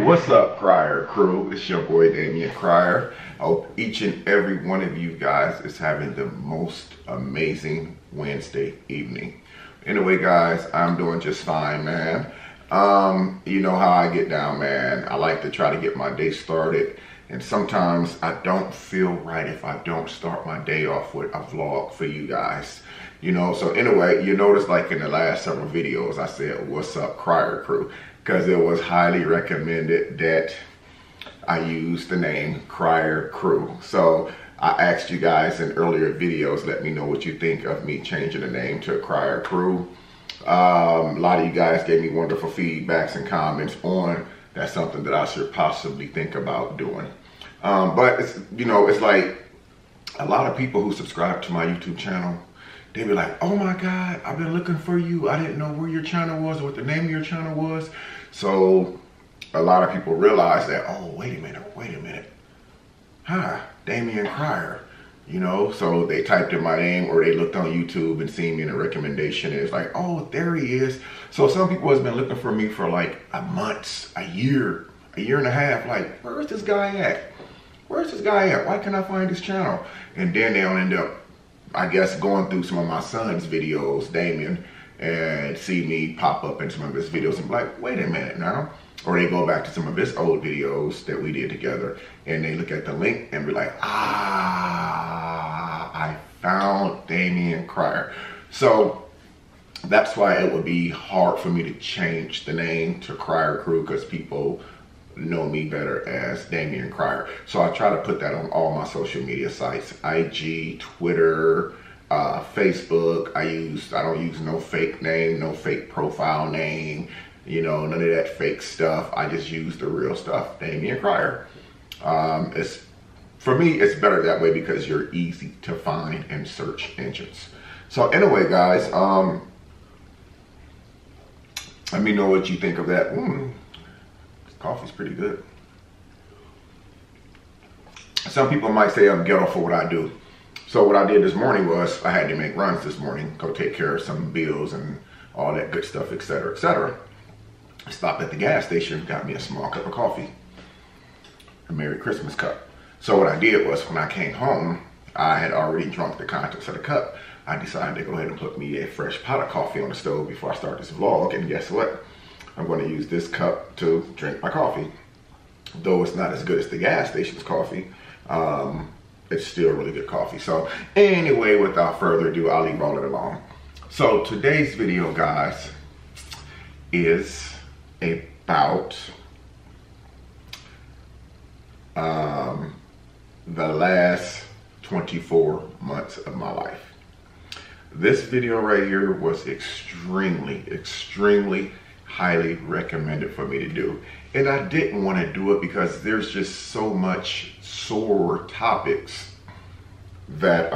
What's up, Crier crew? It's your boy Damien Crier. I hope each and every one of you guys is having the most amazing Wednesday evening. Anyway, guys, I'm doing just fine, man. You know how I get down, man. I like to try to get my day started, and sometimes I don't feel right if I don't start my day off with a vlog for you guys. You know, so anyway, you notice like in the last several videos I said, what's up, Crier crew? Because it was highly recommended that I use the name Crier Crew. So I asked you guys in earlier videos, let me know what you think of me changing the name to Crier Crew. A lot of you guys gave me wonderful feedbacks and comments on that's something that I should possibly think about doing. But it's, you know, it's like a lot of people who subscribe to my YouTube channel, they be like, oh my God, I've been looking for you. I didn't know where your channel was or what the name of your channel was. So a lot of people realize that, oh, wait a minute. Hi, Damien Crier. You know, so they typed in my name or they looked on YouTube and seen me in a recommendation. And it's like, oh, there he is. So some people has been looking for me for like a month, a year and a half. Like, where's this guy at? Where's this guy at? Why can't I find his channel? And then they'll end up, I guess, going through some of my son's videos, Damien, and see me pop up in some of his videos and be like, wait a minute now. Or they go back to some of his old videos that we did together and they look at the link and be like, ah, I found Damien Crier. So that's why it would be hard for me to change the name to Crier Crew, because people know me better as Damien Crier. So I try to put that on all my social media sites, IG, Twitter, Facebook. I don't use no fake name, no fake profile name, you know, none of that fake stuff. I just use the real stuff, Damien Crier. For me, it's better that way because you're easy to find in search engines. So anyway, guys, let me know what you think of that. This coffee's pretty good. Some people might say I'm ghetto for what I do. So what I did this morning was I had to make runs this morning, go take care of some bills and all that good stuff, etc., etc. I stopped at the gas station, got me a small cup of coffee, a Merry Christmas cup. So what I did was when I came home, I had already drunk the contents of the cup. I decided to go ahead and put me a fresh pot of coffee on the stove before I start this vlog. And guess what? I'm going to use this cup to drink my coffee. Though it's not as good as the gas station's coffee, it's still really good coffee. So anyway, without further ado, I'll leave all it alone. So today's video, guys, is about the last 24 months of my life. This video right here was extremely highly recommended for me to do. And I didn't want to do it because there's just so much sore topics that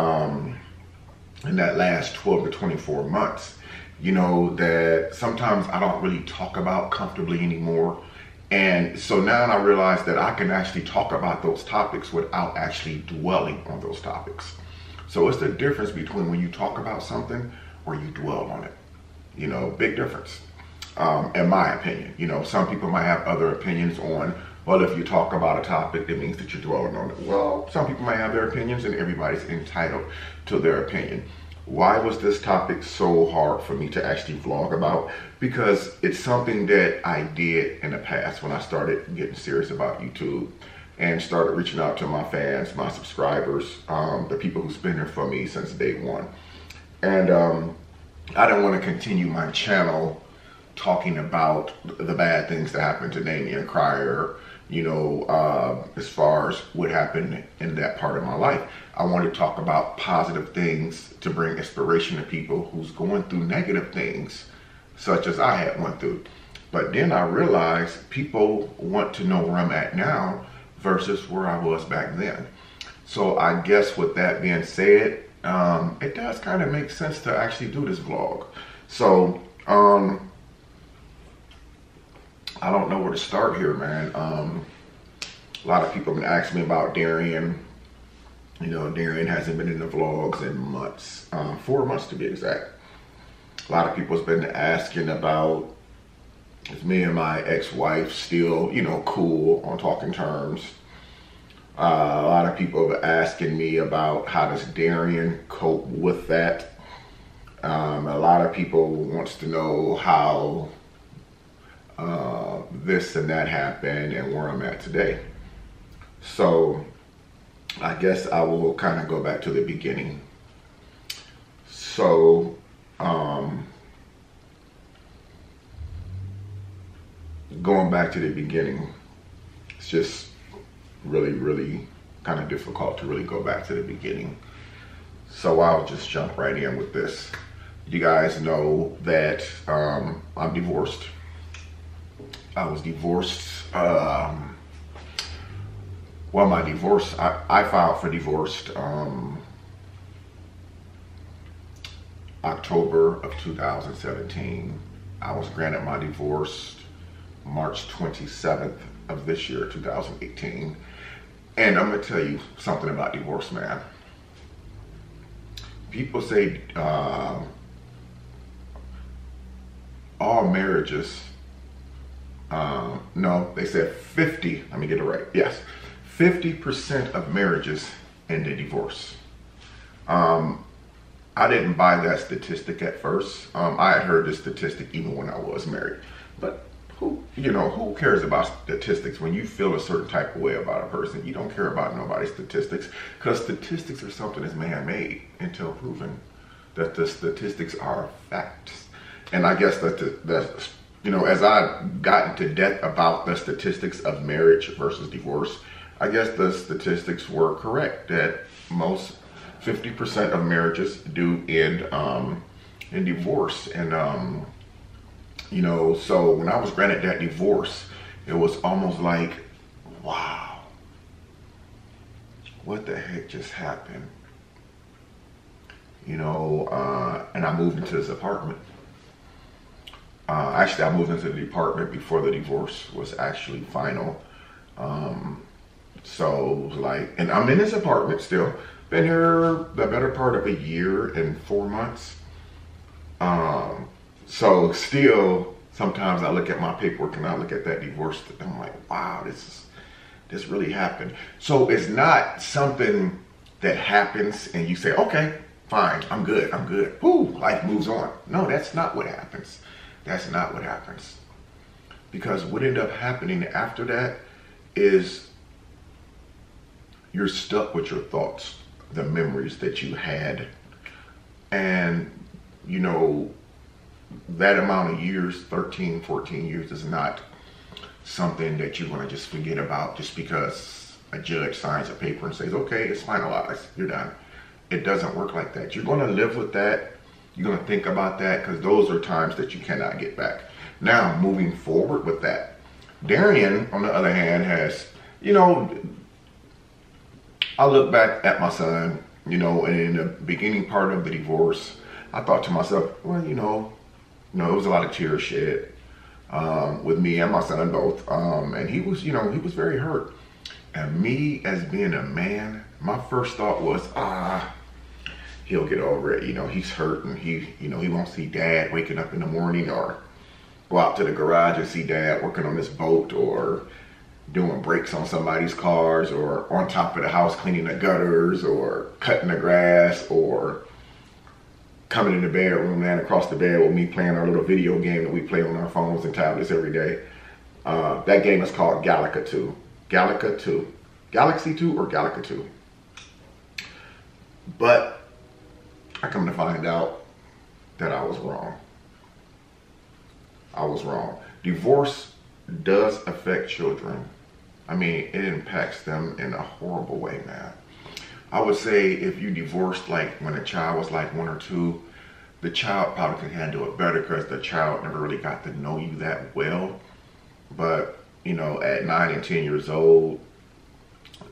in that last 12 to 24 months, you know, that sometimes I don't really talk about comfortably anymore. And so now I realize that I can actually talk about those topics without actually dwelling on those topics. So it's the difference between when you talk about something or you dwell on it. You know, big difference. In my opinion, you know, some people might have other opinions on, well, if you talk about a topic, it means that you're dwelling on it. Well, some people might have their opinions and everybody's entitled to their opinion. Why was this topic so hard for me to actually vlog about? Because it's something that I did in the past when I started getting serious about YouTube and started reaching out to my fans, my subscribers, the people who's been there for me since day one. And I didn't want to continue my channel talking about the bad things that happened to Damien Crier, you know, as far as what happened in that part of my life. I want to talk about positive things to bring inspiration to people who's going through negative things, such as I had went through. But then I realized people want to know where I'm at now versus where I was back then. So I guess with that being said, it does kind of make sense to actually do this vlog. So, I don't know where to start here, man. A lot of people have been asking me about Darian. You know, Darian hasn't been in the vlogs in months, 4 months to be exact. A lot of people have been asking about It's me and my ex-wife still, you know, cool, on talking terms. A lot of people have asking me about how does Darian cope with that. A lot of people wants to know how this and that happened and where I'm at today. So I guess I will kind of go back to the beginning. So going back to the beginning, it's just really kind of difficult to really go back to the beginning. So I'll just jump right in with this. You guys know that I'm divorced. I was divorced. Well, my divorce, I filed for divorce October of 2017. I was granted my divorce March 27th of this year, 2018. And I'm gonna tell you something about divorce, man. People say all marriages, no, they said 50, let me get it right, yes. 50% of marriages end in divorce. I didn't buy that statistic at first. I had heard this statistic even when I was married. But who cares about statistics when you feel a certain type of way about a person? You don't care about nobody's statistics, because statistics are something that's man-made until proven that the statistics are facts. And I guess that's as I got into depth about the statistics of marriage versus divorce, I guess the statistics were correct that most 50% of marriages do end in divorce. And so when I was granted that divorce, it was almost like, wow, what the heck just happened? And I moved into this apartment. Actually, I moved into the apartment before the divorce was actually final. So like, and I'm in this apartment still. Been here the better part of a year and 4 months. So still, sometimes I look at my paperwork and I look at that divorce, and I'm like, wow, this really happened. So it's not something that happens and you say, okay, fine, I'm good. Whoo, life moves on. No, that's not what happens. That's not what happens. Because what ended up happening after that is you're stuck with your thoughts, the memories that you had. And, that amount of years, 13, 14 years, is not something that you want to just forget about just because a judge signs a paper and says, okay, it's finalized, you're done. It doesn't work like that. You're going to live with that. You're going to think about that, because those are times that you cannot get back. Now, moving forward with that, Darian, on the other hand, has, I look back at my son, and in the beginning part of the divorce, I thought to myself, well, it was a lot of tears shed with me and my son both. And he was, he was very hurt. And me, as being a man, my first thought was, he'll get over it. He's hurt, and he won't see dad waking up in the morning, or go out to the garage and see dad working on this boat, or doing brakes on somebody's cars, or on top of the house cleaning the gutters, or cutting the grass, or coming in the bedroom, laying across the bed with me playing our little video game that we play on our phones and tablets every day. That game is called Galaga 2. Galaga 2. Galaxy 2 or Galaga 2. But I come to find out that I was wrong. I was wrong. Divorce does affect children. I mean, it impacts them in a horrible way, man. I would say if you divorced like when a child was like 1 or 2, the child probably can handle it better because the child never really got to know you that well. But, at 9 and 10 years old,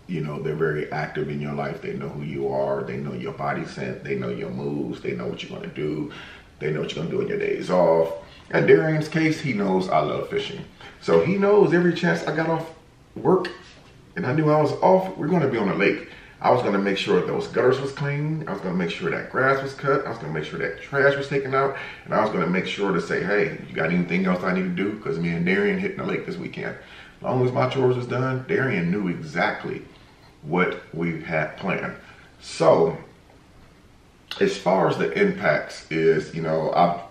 they're very active in your life. They know who you are. They know your body scent. They know your moves. They know what you're going to do. They know what you're going to do on your days off. In Darian's case, he knows I love fishing. So he knows every chance I got off work and I knew I was off, we're going to be on the lake. I was gonna make sure those gutters was clean. I was gonna make sure that grass was cut. I was gonna make sure that trash was taken out. And I was gonna make sure to say, hey, you got anything else I need to do? Because me and Darian hitting the lake this weekend. As long as my chores was done, Darian knew exactly what we had planned. So, as far as the impacts is, I've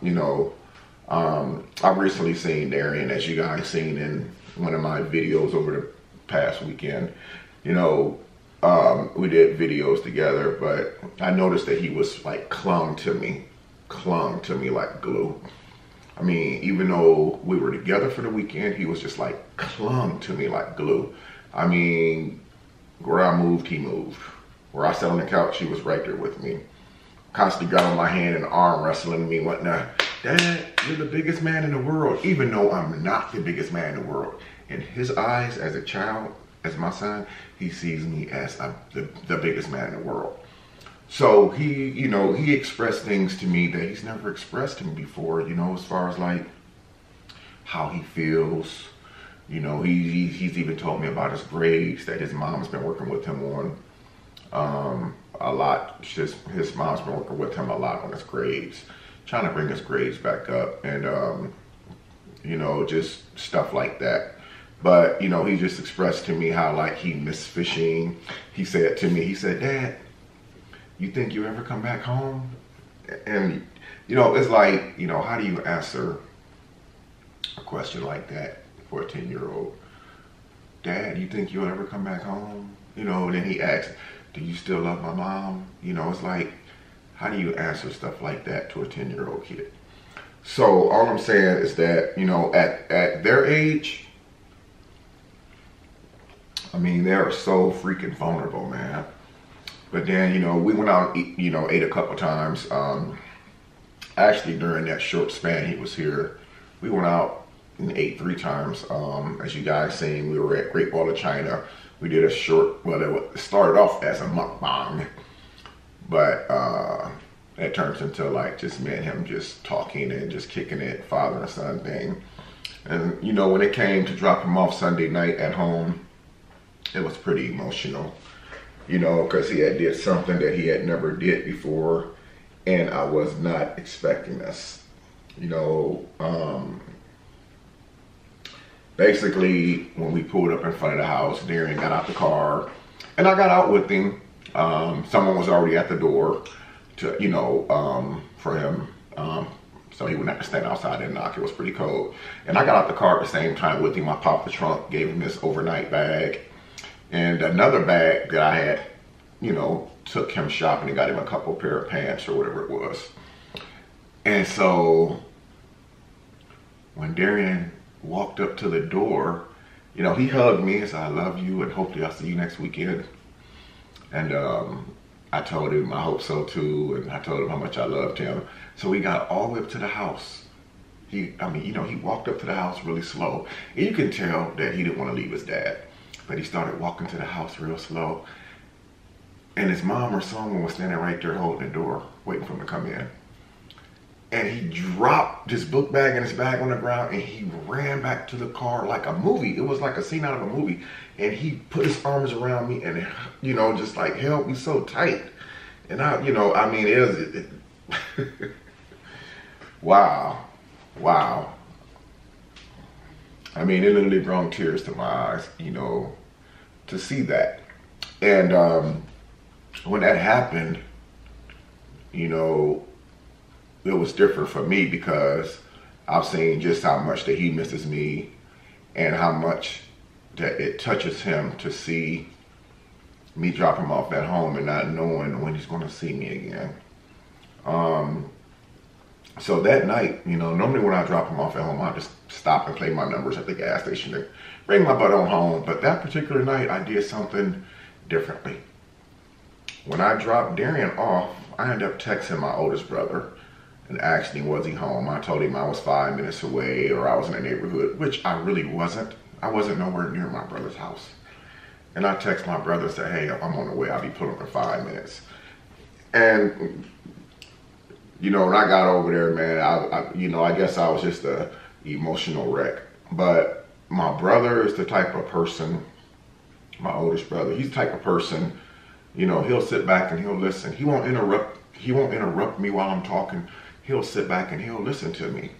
recently seen Darian, as you guys seen in one of my videos over the past weekend. We did videos together, but I noticed that he was like clung to me like glue. I mean, even though we were together for the weekend, he was just like clung to me like glue. I mean, where I moved, he moved. Where I sat on the couch, he was right there with me. Constantly got on my hand and arm wrestling me and whatnot. Dad, you're the biggest man in the world, even though I'm not the biggest man in the world. In his eyes, as a child, as my son, he sees me as the biggest man in the world. So he expressed things to me that he's never expressed to me before, as far as like how he feels. He's even told me about his grades that his mom's been working with him on a lot. His mom's been working with him a lot on his grades, trying to bring his grades back up, and just stuff like that. But he just expressed to me how like he missed fishing. He said to me, Dad, you think you ever come back home? And it's like, how do you answer a question like that for a 10-year-old? Dad, you think you'll ever come back home? Then he asked, do you still love my mom? It's like, how do you answer stuff like that to a 10-year-old kid? So all I'm saying is that, at their age, I mean, they are so freaking vulnerable, man. But then, we went out and ate a couple times. Actually, during that short span he was here, we went out and ate 3 times. As you guys seen, we were at Great Wall of China. We did a short, well, it started off as a mukbang, but it turns into like just me and him just talking and just kicking it, father and son thing. And when it came to drop him off Sunday night at home, it was pretty emotional, because he had did something that he had never did before, and I was not expecting this. Basically, when we pulled up in front of the house, Darian got out the car, and I got out with him. Someone was already at the door to, for him, so he wouldn't have to stand outside and knock. It was pretty cold. And I got out the car at the same time with him. I popped the trunk, gave him this overnight bag, and another bag that I had, took him shopping and got him a couple pair of pants or whatever it was. And so when Darian walked up to the door, he hugged me and said, I love you and hopefully I'll see you next weekend. And I told him I hope so too, and I told him how much I loved him. So we got all the way up to the house. He walked up to the house really slow. And you can tell that he didn't want to leave his dad. But he started walking to the house real slow. And his mom or someone was standing right there holding the door, waiting for him to come in. And he dropped his book bag and his bag on the ground, and he ran back to the car like a movie. It was like a scene out of a movie. And he put his arms around me and, just like held me so tight. And I mean, it was, wow. I mean, it literally brought tears to my eyes, to see that. And when that happened, it was different for me because I've seen just how much that he misses me and how much that it touches him to see me drop him off at home and not knowing when he's going to see me again. So that night, normally when I drop him off at home, I just stop and play my numbers at the gas station and bring my butt on home. But that particular night, I did something differently. When I dropped Darian off, I ended up texting my oldest brother and asked him, was he home? I told him I was 5 minutes away or I was in the neighborhood, which I really wasn't. I wasn't nowhere near my brother's house. And I text my brother and said, hey, I'm on the way. I'll be pulling up in 5 minutes. And, when I got over there, man, I guess I was just a emotional wreck. But my brother is the type of person, my oldest brother, he's the type of person You know, he'll sit back and he'll listen. He won't interrupt me while I'm talking. He'll sit back and he'll listen to me.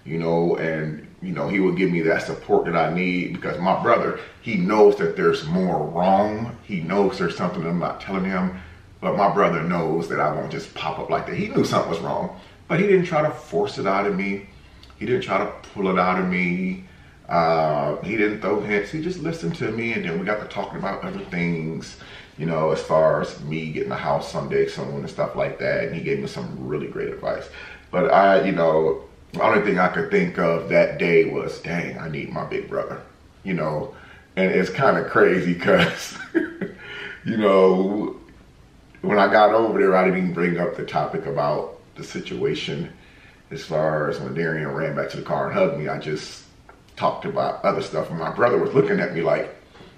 You know, and you know, he will give me that support that I need, because my brother, he knows that there's more wrong. He knows there's something I'm not telling him, but my brother knows that I won't just pop up like that. He knew something was wrong, but he didn't try to force it out of me. He didn't try to pull it out of me. He didn't throw hints. He just listened to me, and then we got to talking about other things, you know, as far as me getting a house someday soon and stuff like that. And he gave me some really great advice. But you know, the only thing I could think of that day was, dang, I need my big brother, you know. And it's kind of crazy because, you know, when I got over there, I didn't even bring up the topic about the situation as far as when Darian ran back to the car and hugged me. I just talked about other stuff. And my brother was looking at me like,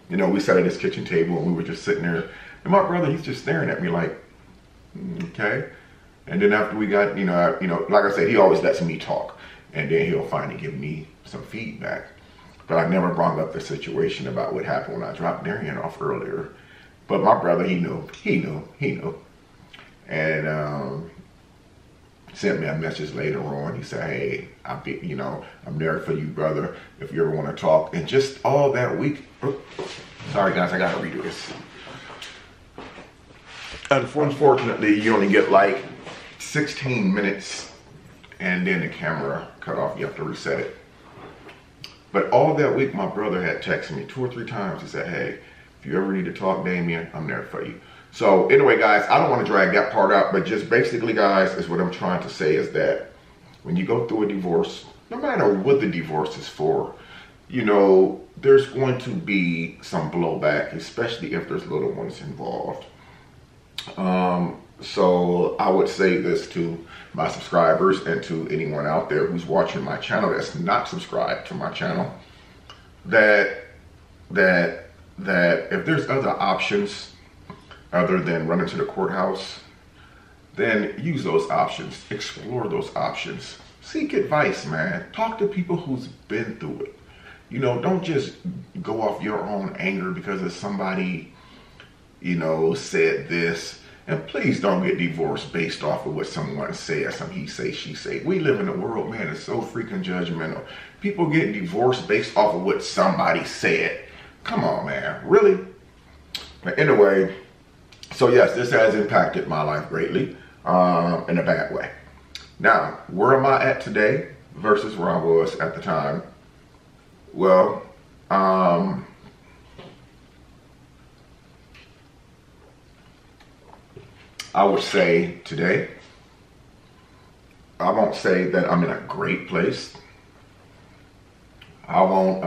you know, we sat at this kitchen table and we were just sitting there. And my brother, he's just staring at me like, okay. And then after we got, you know, like I said, he always lets me talk. And then he'll finally give me some feedback. But I never brought up the situation about what happened when I dropped Darian off earlier. But my brother, he knew. And sent me a message later on. He said, hey, I'm there for you, brother, if you ever want to talk. And just all that week, sorry guys, I gotta redo this. Unfortunately, you only get like 16 minutes and then the camera cut off. You have to reset it. But all that week, my brother had texted me 2 or 3 times. He said, hey, if you ever need to talk, Damien, I'm there for you. So anyway, guys, I don't want to drag that part out, but just basically, guys, is what I'm trying to say is that when you go through a divorce, no matter what the divorce is for, you know, there's going to be some blowback, especially if there's little ones involved. So I would say this to my subscribers and to anyone out there who's watching my channel that's not subscribed to my channel, that if there's other options other than running to the courthouse, then use those options, explore those options, seek advice, man. Talk to people who's been through it. You know, don't just go off your own anger because of somebody, you know, said this. And please don't get divorced based off of what someone says, some he say, she say. We live in a world, man, it's so freaking judgmental. People get divorced based off of what somebody said. Come on, man, really? But anyway, so yes, this has impacted my life greatly, in a bad way. Now, where am I at today versus where I was at the time? Well, I would say today, I won't say that I'm in a great place. I won't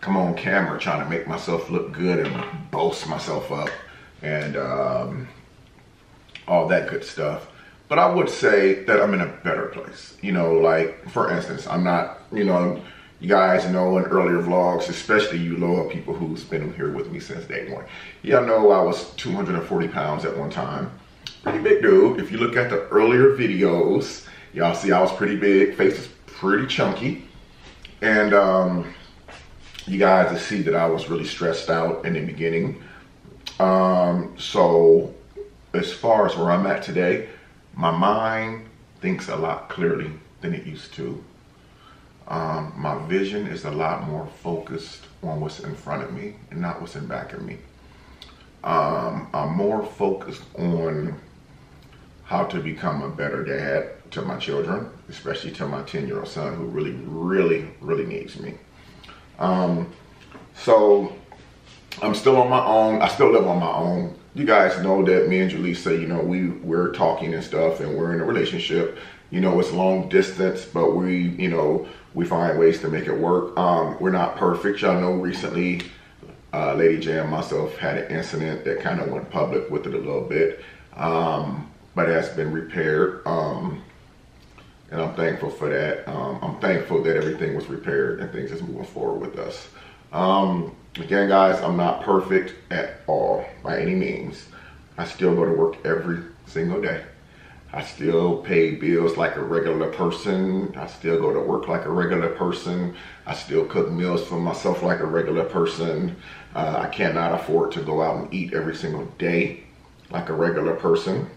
come on camera trying to make myself look good and boast myself up and all that good stuff. But I would say that I'm in a better place. You know, like, for instance, I'm not, you know, you guys know in earlier vlogs, especially you loyal people who's been here with me since day one. Y'all know I was 240 pounds at one time. Pretty big dude. If you look at the earlier videos, y'all see I was pretty big, face is pretty chunky. And you guys will see that I was really stressed out in the beginning. So as far as where I'm at today, my mind thinks a lot clearly than it used to. My vision is a lot more focused on what's in front of me and not what's in back of me. I'm more focused on how to become a better dad to my children, especially to my 10-year-old son who really needs me. So I'm still on my own. I still live on my own. You guys know that me and Julissa, you know, we're talking and stuff and we're in a relationship. You know, it's long distance, but we find ways to make it work. We're not perfect. Y'all know recently, Lady J and myself had an incident that kind of went public with it a little bit. But it has been repaired. And I'm thankful for that. I'm thankful that everything was repaired and things is moving forward with us. Again, guys, I'm not perfect at all by any means. I still go to work every single day. I still pay bills like a regular person. I still go to work like a regular person. I still cook meals for myself like a regular person. I cannot afford to go out and eat every single day like a regular person.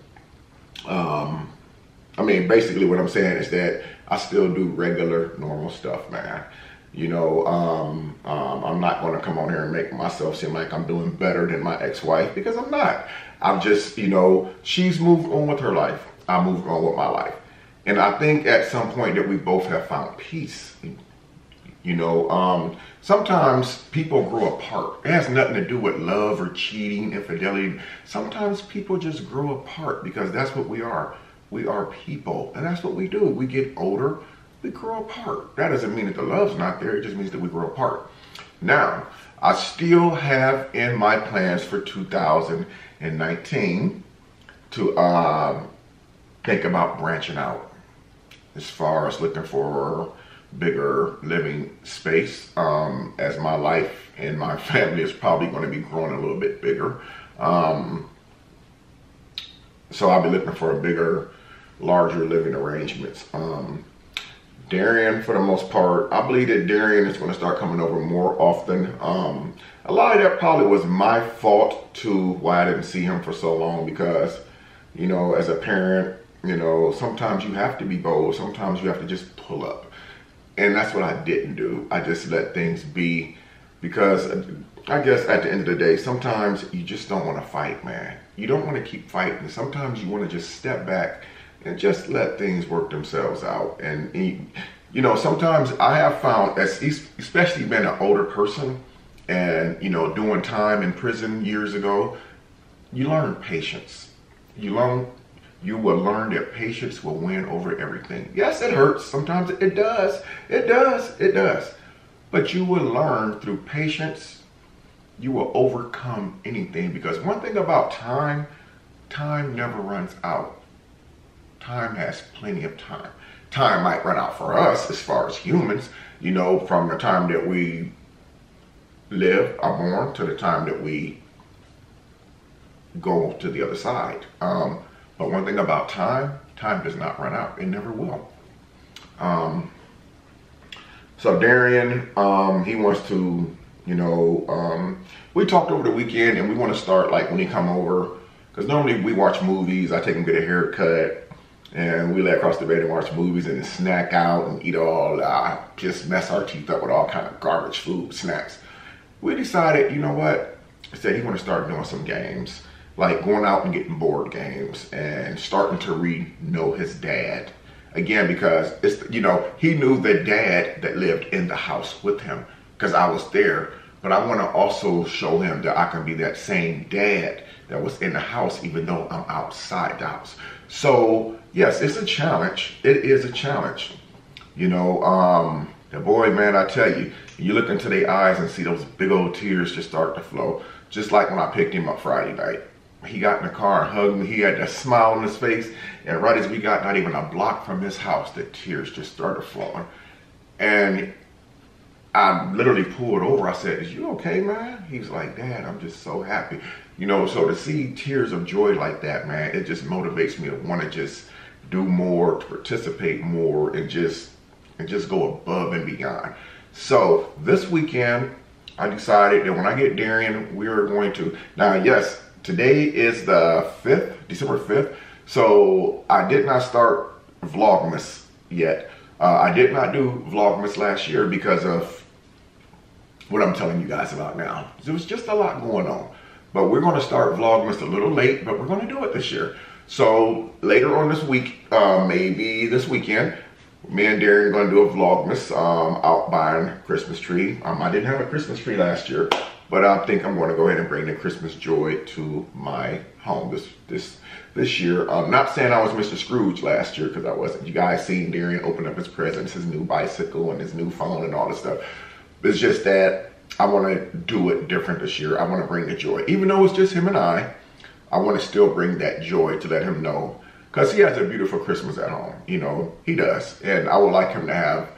I mean, basically what I'm saying is that I still do regular, normal stuff, man. You know, I'm not going to come on here and make myself seem like I'm doing better than my ex-wife, because I'm not. I'm just, you know, she's moved on with her life. I moved on with my life. And I think at some point that we both have found peace. You know, sometimes people grow apart. It has nothing to do with love or cheating, infidelity. Sometimes people just grow apart because that's what we are. We are people, and that's what we do. We get older, we grow apart. That doesn't mean that the love's not there. It just means that we grow apart. Now, I still have in my plans for 2019 to think about branching out as far as looking for bigger living space, as my life and my family is probably going to be growing a little bit bigger. So I'll be looking for a bigger, larger living arrangements. Darian, for the most part, I believe that Darian is going to start coming over more often. A lot of that probably was my fault too, why I didn't see him for so long, because, you know, as a parent, you know, sometimes you have to be bold. Sometimes you have to just pull up. And that's what I didn't do. I just let things be, because I guess at the end of the day, sometimes you just don't want to fight, man. You don't want to keep fighting. Sometimes you want to just step back and just let things work themselves out. And you know, sometimes I have found, especially being an older person and, you know, doing time in prison years ago, you learn patience. You will learn that patience will win over everything. Yes, it hurts. Sometimes it does. It does. It does. But you will learn through patience. You will overcome anything, because one thing about time never runs out. Time has plenty of time. Time might run out for us as far as humans, you know, from the time that we live, are born, to the time that we go to the other side. But one thing about time does not run out. It never will. So Darian, he wants to, you know, we talked over the weekend, and we want to start, like, when he come over, because normally we watch movies, I take him get a haircut, and we lay across the bed and watch movies and snack out and eat all, just mess our teeth up with all kind of garbage food, snacks. We decided, you know what, instead he want to start doing some games, like going out and getting board games and starting to know his dad. Again, because it's, you know, he knew the dad that lived in the house with him, because I was there. But I want to also show him that I can be that same dad that was in the house, even though I'm outside the house. So yes, it's a challenge. It is a challenge. You know, the boy, man, I tell you, you look into their eyes and see those big old tears just start to flow. Just like when I picked him up Friday night. He got in the car and hugged me. He had that smile on his face. And right as we got not even a block from his house, the tears just started flowing. And I literally pulled over. I said, "Is you okay, man?" He was like, "Dad, I'm just so happy." You know, so to see tears of joy like that, man, it just motivates me to want to just do more, to participate more, and just go above and beyond. So this weekend, I decided that when I get Darian, we are going to, now yes, today is the 5th, December 5th. So I did not start Vlogmas yet. I did not do Vlogmas last year because of what I'm telling you guys about now. There was just a lot going on. But we're going to start Vlogmas a little late, but we're going to do it this year. So later on this week, maybe this weekend, me and Darian are going to do a Vlogmas out buying a Christmas tree. I didn't have a Christmas tree last year, but I think I'm going to go ahead and bring the Christmas joy to my home this year. I'm not saying I was Mr. Scrooge last year, because I wasn't. You guys seen Darian open up his presents, his new bicycle and his new phone and all this stuff. It's just that I want to do it different this year. I want to bring the joy. Even though it's just him and I want to still bring that joy to let him know. Because he has a beautiful Christmas at home. You know, he does. And I would like him to have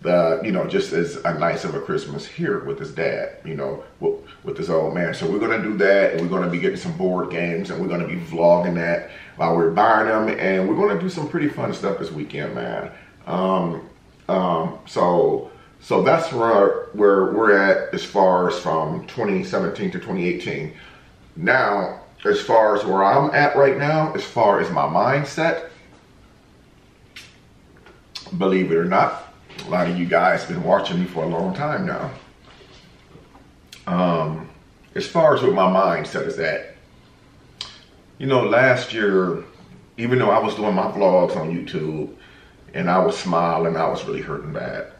just as a nice of a Christmas here with his dad, with his old man. So we're gonna do that, and we're gonna be getting some board games, and we're gonna be vlogging that while we're buying them, and we're gonna do some pretty fun stuff this weekend, man. So that's where we're at as far as from 2017 to 2018. Now, as far as where I'm at right now, as far as my mindset, believe it or not, a lot of you guys have been watching me for a long time now. As far as what my mindset is at, last year, even though I was doing my vlogs on YouTube and I was smiling, I was really hurting bad.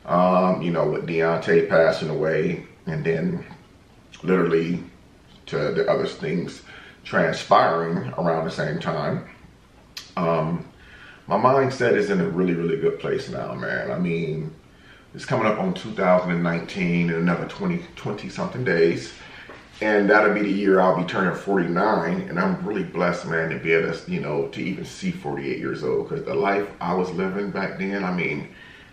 With Deontay passing away, and then literally to the other things transpiring around the same time, my mindset is in a really, really good place now, man. I mean, it's coming up on 2019 in another 20 something days. And that'll be the year I'll be turning 49. And I'm really blessed, man, to be able to, to even see 48 years old. Because the life I was living back then, I mean,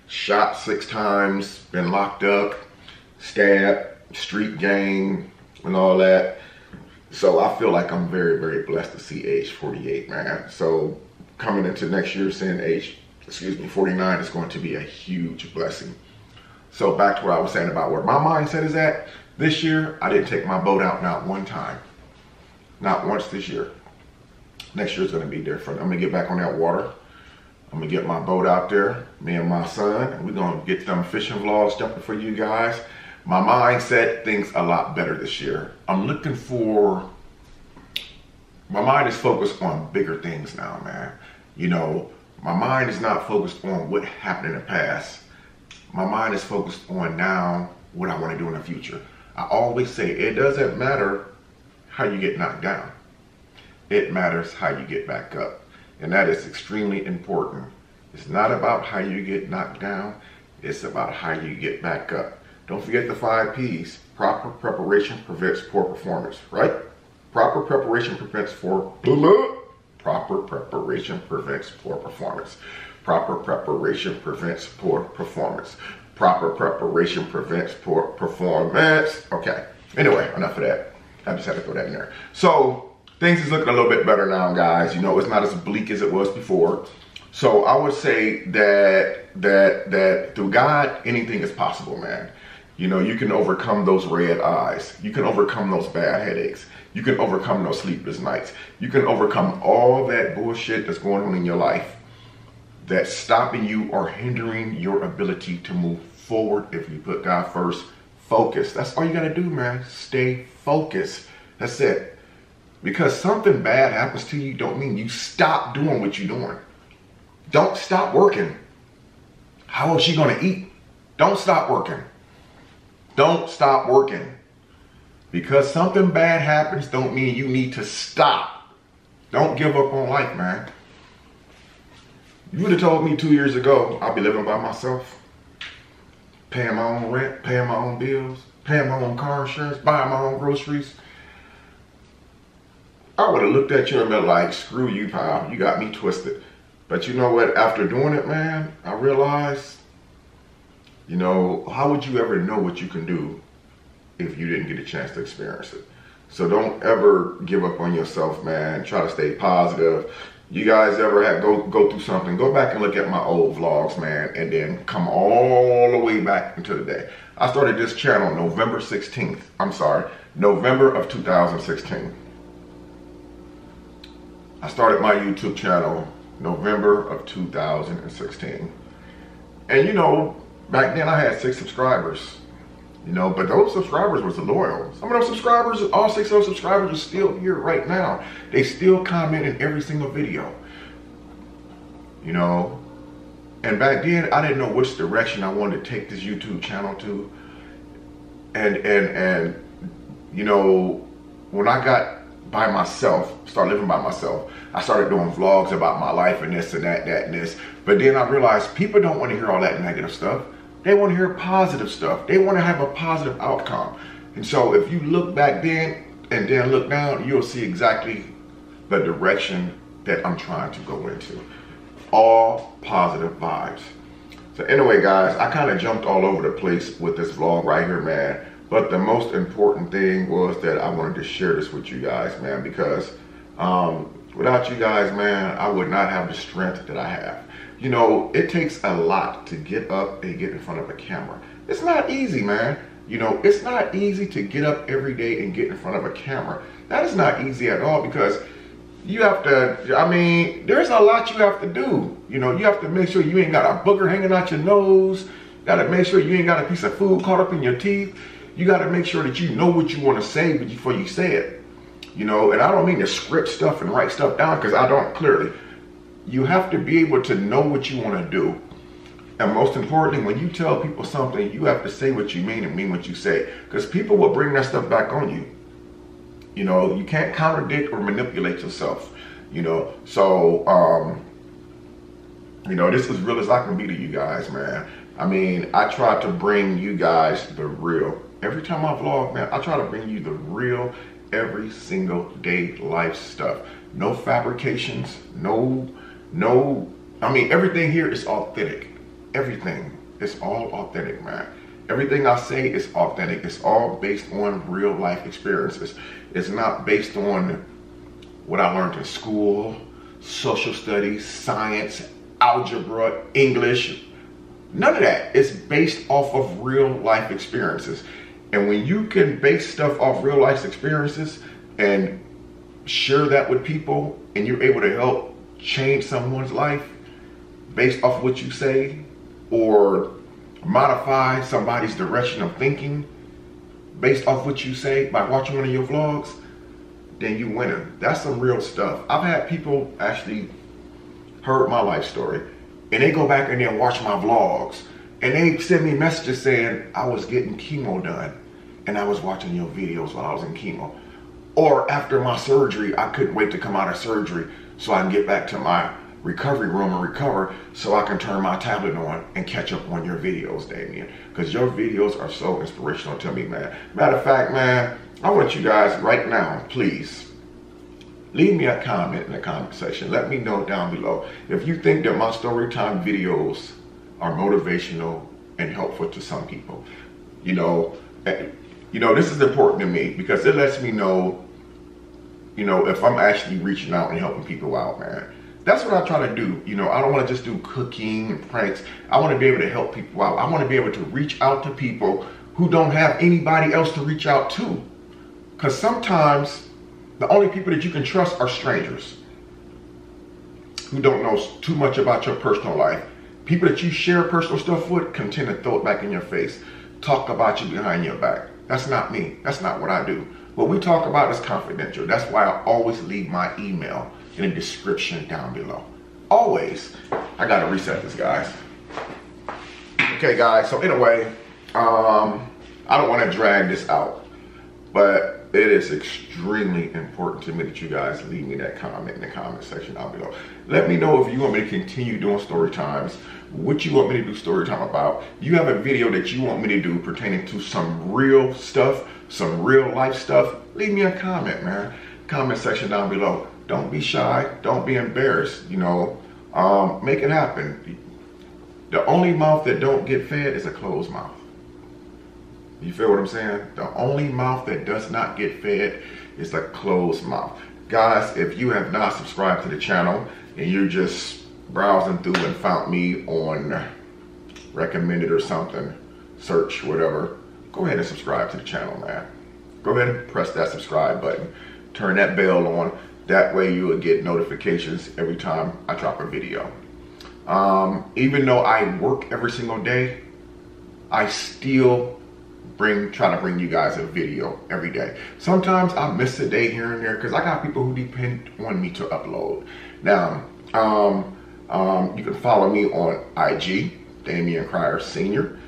shot 6 times, been locked up, stabbed, street gang, and all that. So I feel like I'm very, very blessed to see age 48, man. So coming into next year, seeing age, 49 is going to be a huge blessing. So back to what I was saying about where my mindset is at. This year, I didn't take my boat out not one time. Not once this year. Next year's gonna be different. I'm gonna get back on that water. I'm gonna get my boat out there, me and my son, and we're gonna get them fishing vlogs jumping for you guys. My mindset thinks a lot better this year. I'm looking for, my mind is focused on bigger things now, man. My mind is not focused on what happened in the past. My mind is focused on now what I wanna do in the future. I always say, it doesn't matter how you get knocked down. It matters how you get back up. And that is extremely important. It's not about how you get knocked down. It's about how you get back up. Don't forget the 5 P's. Proper preparation prevents poor performance, right? Proper preparation prevents Proper preparation prevents poor performance. Proper preparation prevents poor performance. Proper preparation prevents poor performance. Okay, anyway, enough of that. I just had to throw that in there. So things is looking a little bit better now, guys. It's not as bleak as it was before. So I would say that through God, anything is possible, man. You can overcome those red eyes. You can overcome those bad headaches. You can overcome those sleepless nights. You can overcome all that bullshit that's going on in your life that's stopping you or hindering your ability to move forward if you put God first. Focus. That's all you gotta do, man. Stay focused. That's it. Because something bad happens to you don't mean you stop doing what you're doing. Don't stop working. How is she gonna eat? Don't stop working. Don't stop working. Because something bad happens don't mean you need to stop. Don't give up on life, man. You would have told me 2 years ago I'd be living by myself, paying my own rent, paying my own bills, paying my own car insurance, buying my own groceries. I would have looked at you and been like, screw you, pal. You got me twisted. But you know what? After doing it, man, I realized, how would you ever know what you can do if you didn't get a chance to experience it? So don't ever give up on yourself, man. Try to stay positive. You guys ever have go through something, go back and look at my old vlogs, man, and then come all the way back into the day. I started this channel November 16th. I'm sorry, November of 2016. I started my YouTube channel November of 2016. And back then I had 6 subscribers. But those subscribers was loyal. Some of those subscribers, all 6 of those subscribers are still here right now. They still comment in every single video. And back then I didn't know which direction I wanted to take this YouTube channel to. And when I got by myself, started living by myself, I started doing vlogs about my life and this and that and this. But then I realized people don't want to hear all that negative stuff. They want to hear positive stuff. They want to have a positive outcome. And so if you look back then and then look now, you'll see exactly the direction that I'm trying to go into. All positive vibes. So anyway, guys, I kind of jumped all over the place with this vlog right here, man. But the most important thing was that I wanted to share this with you guys, man, because without you guys, man, I would not have the strength that I have. You know, it takes a lot to get up and get in front of a camera. It's not easy, man. You know, it's not easy to get up every day and get in front of a camera. That is not easy at all, because you have to, I mean, there's a lot you have to do. You know, you have to make sure you ain't got a booger hanging out your nose. You gotta make sure you ain't got a piece of food caught up in your teeth. You gotta make sure that you know what you wanna say before you say it. You know, and I don't mean to script stuff and write stuff down, because I don't clearly. You have to be able to know what you wanna do. And most importantly, when you tell people something, you have to say what you mean and mean what you say, because people will bring that stuff back on you. You know, you can't contradict or manipulate yourself, you know. So, you know, this is as real as I can be to you guys, man. I mean, I try to bring you guys the real. Every time I vlog, man, I try to bring you the real, every single day life stuff. No fabrications, I mean, everything here is authentic. Everything is all authentic, man. Everything I say is authentic. It's all based on real life experiences. It's not based on what I learned in school, social studies, science, algebra, English. None of that. It's based off of real life experiences. And when you can base stuff off real life experiences and share that with people, and you're able to help change someone's life based off what you say, or modify somebody's direction of thinking based off what you say by watching one of your vlogs, then you winning. That's some real stuff. I've had people actually heard my life story, and they go back and then watch my vlogs, and they send me messages saying, I was getting chemo done and I was watching your videos while I was in chemo. Or after my surgery, I couldn't wait to come out of surgery so I can get back to my recovery room and recover, so I can turn my tablet on and catch up on your videos, Damien, because your videos are so inspirational to me, man. Matter of fact, man, I want you guys right now, please, leave me a comment in the comment section. Let me know down below if you think that my story time videos are motivational and helpful to some people. You know, this is important to me, because it lets me know, you know, if I'm actually reaching out and helping people out, man. That's what I try to do. You know, I don't want to just do cooking and pranks. I want to be able to help people out. I want to be able to reach out to people who don't have anybody else to reach out to. Because sometimes the only people that you can trust are strangers who don't know too much about your personal life. People that you share personal stuff with can tend to throw it back in your face, talk about you behind your back. That's not me. That's not what I do. What we talk about is confidential. That's why I always leave my email in the description down below. Always. I gotta reset this, guys. Okay, guys, so anyway, I don't want to drag this out, but it is extremely important to me that you guys leave me that comment in the comment section down below. Let me know if you want me to continue doing story times, what you want me to do story time about. You have a video that you want me to do pertaining to some real stuff, some real life stuff, leave me a comment, man. Comment section down below. Don't be shy, don't be embarrassed, you know, make it happen. The only mouth that don't get fed is a closed mouth. You feel what I'm saying? The only mouth that does not get fed is a closed mouth. Guys, if you have not subscribed to the channel and you're just browsing through and found me on recommended or something, search, whatever, go ahead and subscribe to the channel, man. Go ahead and press that subscribe button. Turn that bell on. That way you will get notifications every time I drop a video. Even though I work every single day, I still try to bring you guys a video every day. Sometimes I miss a day here and there because I got people who depend on me to upload. Now, you can follow me on IG, Damien Cryer Sr.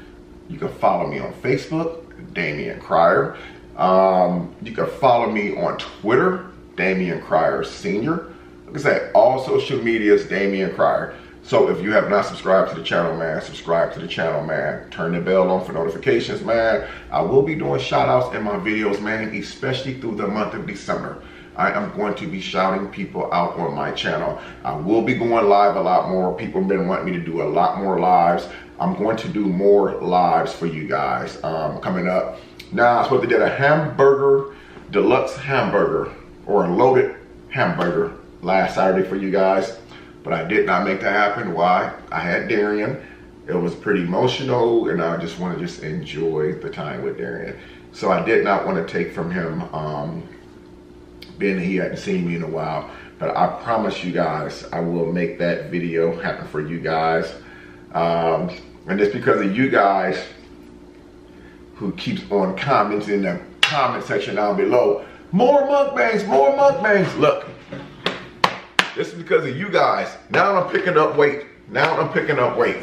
You can follow me on Facebook, Damien Cryer. You can follow me on Twitter, Damien Cryer Sr. Like I said, all social media is Damien Cryer. So if you have not subscribed to the channel, man, subscribe to the channel, man. Turn the bell on for notifications, man. I will be doing shout outs in my videos, man, especially through the month of December. I am going to be shouting people out on my channel. I will be going live a lot more. People have been wanting me to do a lot more lives. I'm going to do more lives for you guys coming up. Now, I supposed to do a hamburger, deluxe hamburger, or a loaded hamburger last Saturday for you guys, but I did not make that happen. Why? I had Darian. It was pretty emotional, and I just want to just enjoy the time with Darian. So I did not want to take from him, being he hadn't seen me in a while. But I promise you guys, I will make that video happen for you guys. And it's because of you guys who keeps on comments in the comment section down below. More mukbangs, more mukbangs. Look, this is because of you guys. Now I'm picking up weight. Now I'm picking up weight.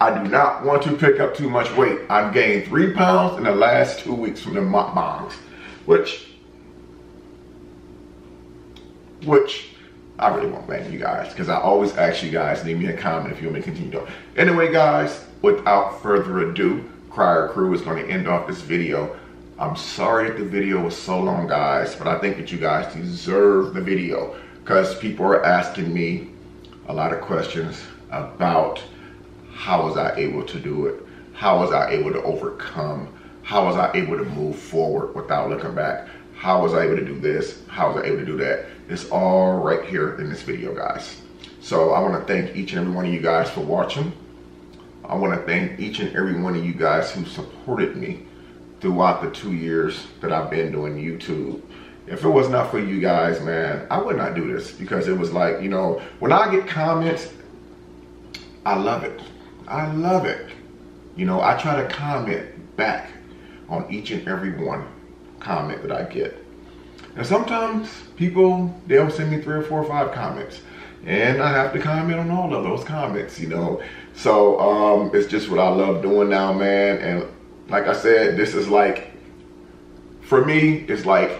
I do not want to pick up too much weight. I've gained 3 pounds in the last 2 weeks from the mukbangs, which I really won't blame you guys, because I always ask you guys, leave me a comment if you want me to continue to. Anyway, guys, without further ado, Crier Crew is going to end off this video. I'm sorry that the video was so long, guys, but I think that you guys deserve the video, because people are asking me a lot of questions about how was I able to do it? How was I able to overcome? How was I able to move forward without looking back? How was I able to do this? How was I able to do that? It's all right here in this video, guys. So I want to thank each and every one of you guys for watching. I want to thank each and every one of you guys who supported me throughout the 2 years that I've been doing YouTube. If it was not for you guys, man, I would not do this, because it was like, you know, when I get comments, I love it. I love it. You know, I try to comment back on each and every one comment that I get. And sometimes people, they'll send me 3 or 4 or 5 comments, and I have to comment on all of those comments, you know. So it's just what I love doing now, man. And like I said, this is like, for me, it's like,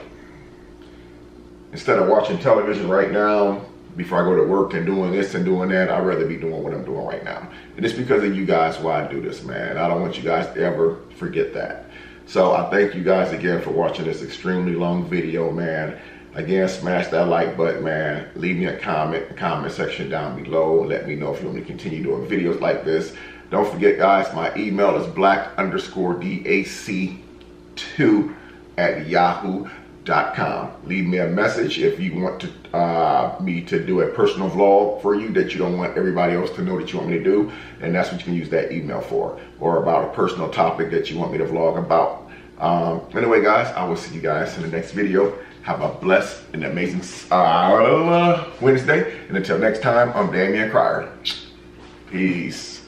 instead of watching television right now, before I go to work and doing this and doing that, I'd rather be doing what I'm doing right now. And it's because of you guys why I do this, man. I don't want you guys to ever forget that. So I thank you guys again for watching this extremely long video, man. Again, smash that like button, man. Leave me a comment in the comment section down below. Let me know if you want me to continue doing videos like this. Don't forget, guys, my email is black_dac2@yahoo.com. Leave me a message if you want to me to do a personal vlog for you that you don't want everybody else to know that you want me to do, and that's what you can use that email for, or about a personal topic that you want me to vlog about. Anyway, guys, I will see you guys in the next video. Have a blessed and amazing Wednesday, and until next time, I'm Damian Crier. Peace.